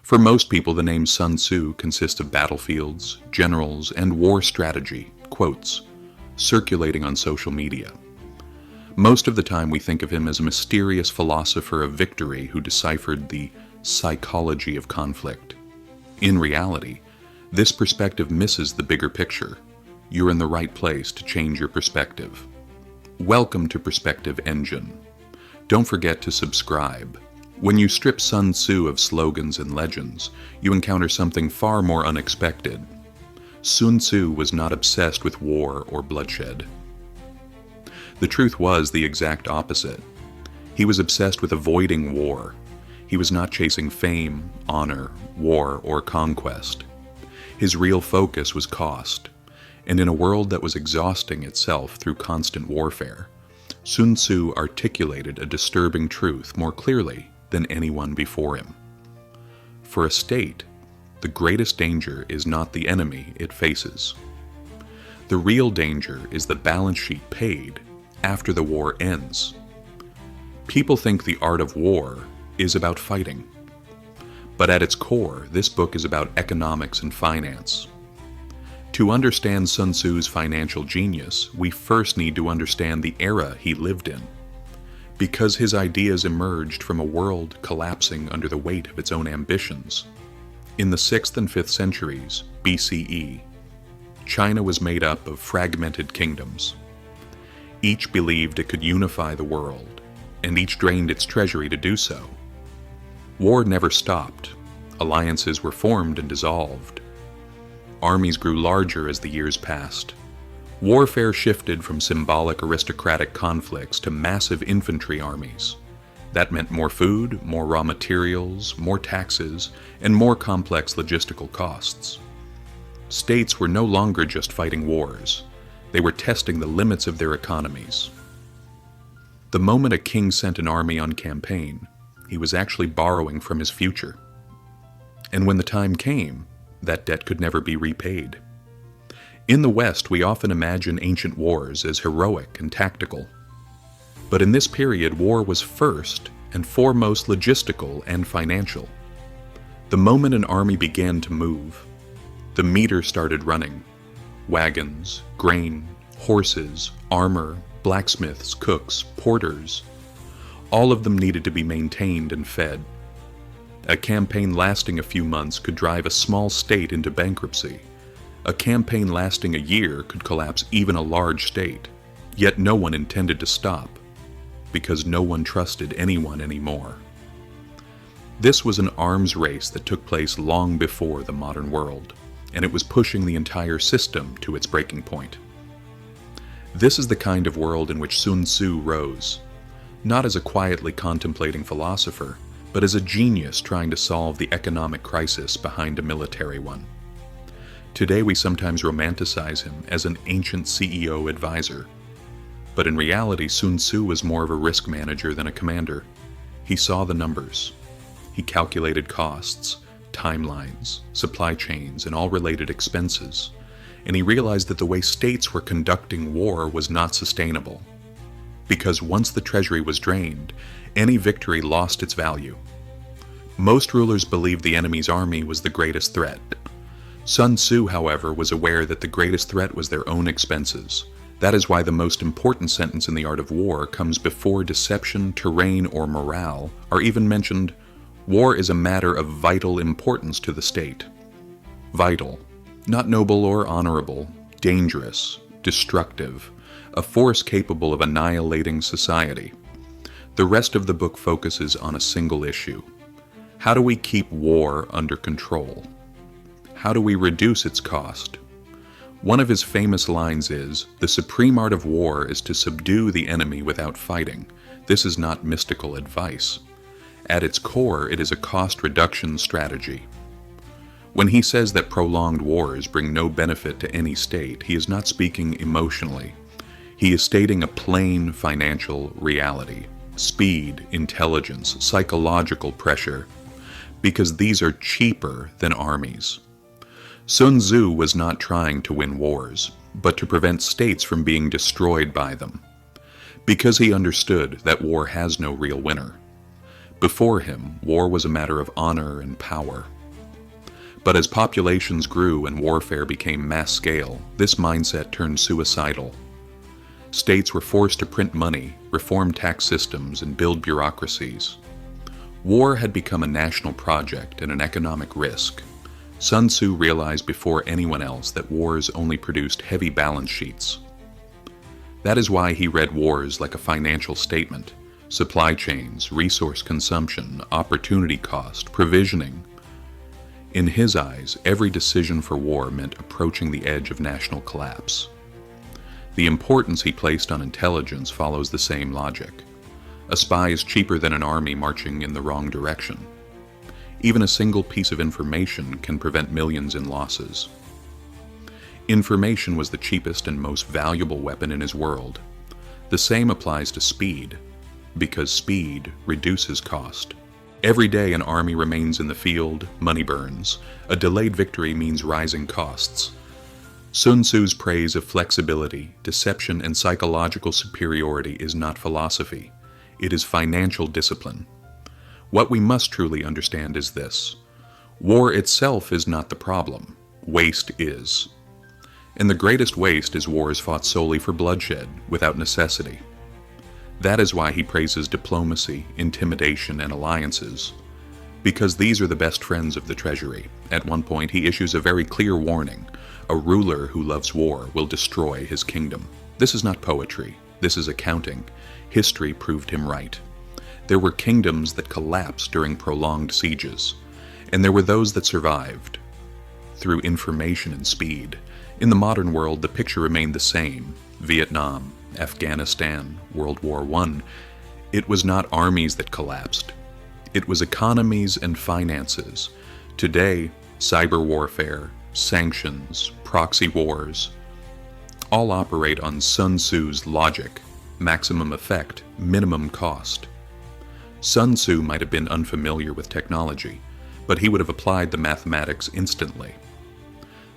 For most people, the name Sun Tzu consists of battlefields, generals, and war strategy, quotes, circulating on social media. Most of the time we think of him as a mysterious philosopher of victory who deciphered the psychology of conflict. In reality, this perspective misses the bigger picture. You're in the right place to change your perspective. Welcome to Perspective Engine. Don't forget to subscribe. When you strip Sun Tzu of slogans and legends, you encounter something far more unexpected. Sun Tzu was not obsessed with war or bloodshed. The truth was the exact opposite. He was obsessed with avoiding war. He was not chasing fame, honor, war, or conquest. His real focus was cost, and in a world that was exhausting itself through constant warfare, Sun Tzu articulated a disturbing truth more clearly than anyone before him. For a state, the greatest danger is not the enemy it faces. The real danger is the balance sheet paid after the war ends. People think the art of war is about fighting. But at its core, this book is about economics and finance. To understand Sun Tzu's financial genius, we first need to understand the era he lived in. Because his ideas emerged from a world collapsing under the weight of its own ambitions. In the 6th and 5th centuries, BCE, China was made up of fragmented kingdoms. Each believed it could unify the world, and each drained its treasury to do so. War never stopped. Alliances were formed and dissolved. Armies grew larger as the years passed. Warfare shifted from symbolic aristocratic conflicts to massive infantry armies. That meant more food, more raw materials, more taxes, and more complex logistical costs. States were no longer just fighting wars. They were testing the limits of their economies. The moment a king sent an army on campaign, he was actually borrowing from his future. And when the time came, that debt could never be repaid. In the West, we often imagine ancient wars as heroic and tactical. But in this period, war was first and foremost logistical and financial. The moment an army began to move, the meter started running. Wagons, grain, horses, armor, blacksmiths, cooks, porters, all of them needed to be maintained and fed. A campaign lasting a few months could drive a small state into bankruptcy. A campaign lasting a year could collapse even a large state, yet no one intended to stop, because no one trusted anyone anymore. This was an arms race that took place long before the modern world, and it was pushing the entire system to its breaking point. This is the kind of world in which Sun Tzu rose, not as a quietly contemplating philosopher, but as a genius trying to solve the economic crisis behind a military one. Today we sometimes romanticize him as an ancient CEO advisor. But in reality, Sun Tzu was more of a risk manager than a commander. He saw the numbers. He calculated costs, timelines, supply chains, and all related expenses. And he realized that the way states were conducting war was not sustainable. Because once the treasury was drained, any victory lost its value. Most rulers believed the enemy's army was the greatest threat. Sun Tzu, however, was aware that the greatest threat was their own expenses. That is why the most important sentence in the art of war comes before deception, terrain, or morale are even mentioned. War is a matter of vital importance to the state. Vital, not noble or honorable, dangerous, destructive, a force capable of annihilating society. The rest of the book focuses on a single issue. How do we keep war under control? How do we reduce its cost? One of his famous lines is, "The supreme art of war is to subdue the enemy without fighting. This is not mystical advice. At its core, it is a cost reduction strategy." When he says that prolonged wars bring no benefit to any state, he is not speaking emotionally. He is stating a plain financial reality. Speed, intelligence, psychological pressure, because these are cheaper than armies. Sun Tzu was not trying to win wars, but to prevent states from being destroyed by them, because he understood that war has no real winner. Before him, war was a matter of honor and power. But as populations grew and warfare became mass-scale, this mindset turned suicidal. States were forced to print money, reform tax systems, and build bureaucracies. War had become a national project and an economic risk. Sun Tzu realized before anyone else that wars only produced heavy balance sheets. That is why he read wars like a financial statement: supply chains, resource consumption, opportunity cost, provisioning. In his eyes, every decision for war meant approaching the edge of national collapse. The importance he placed on intelligence follows the same logic. A spy is cheaper than an army marching in the wrong direction. Even a single piece of information can prevent millions in losses. Information was the cheapest and most valuable weapon in his world. The same applies to speed, because speed reduces cost. Every day an army remains in the field, money burns. A delayed victory means rising costs. Sun Tzu's praise of flexibility, deception, and psychological superiority is not philosophy. It is financial discipline. What we must truly understand is this: war itself is not the problem. Waste is. And the greatest waste is wars fought solely for bloodshed, without necessity. That is why he praises diplomacy, intimidation, and alliances. Because these are the best friends of the treasury. At one point he issues a very clear warning: a ruler who loves war will destroy his kingdom. This is not poetry. This is accounting. History proved him right. There were kingdoms that collapsed during prolonged sieges, and there were those that survived through information and speed. In the modern world, the picture remained the same: Vietnam, Afghanistan, World War I. It was not armies that collapsed. It was economies and finances. Today, cyber warfare, sanctions, proxy wars, all operate on Sun Tzu's logic: maximum effect, minimum cost. Sun Tzu might have been unfamiliar with technology, but he would have applied the mathematics instantly.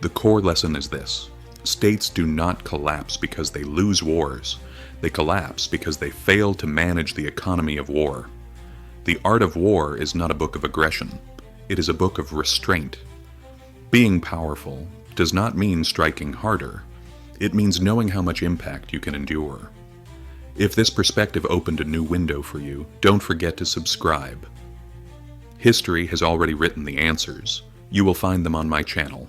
The core lesson is this: states do not collapse because they lose wars. They collapse because they fail to manage the economy of war. The art of war is not a book of aggression. It is a book of restraint. Being powerful does not mean striking harder. It means knowing how much impact you can endure. If this perspective opened a new window for you, don't forget to subscribe. History has already written the answers. You will find them on my channel.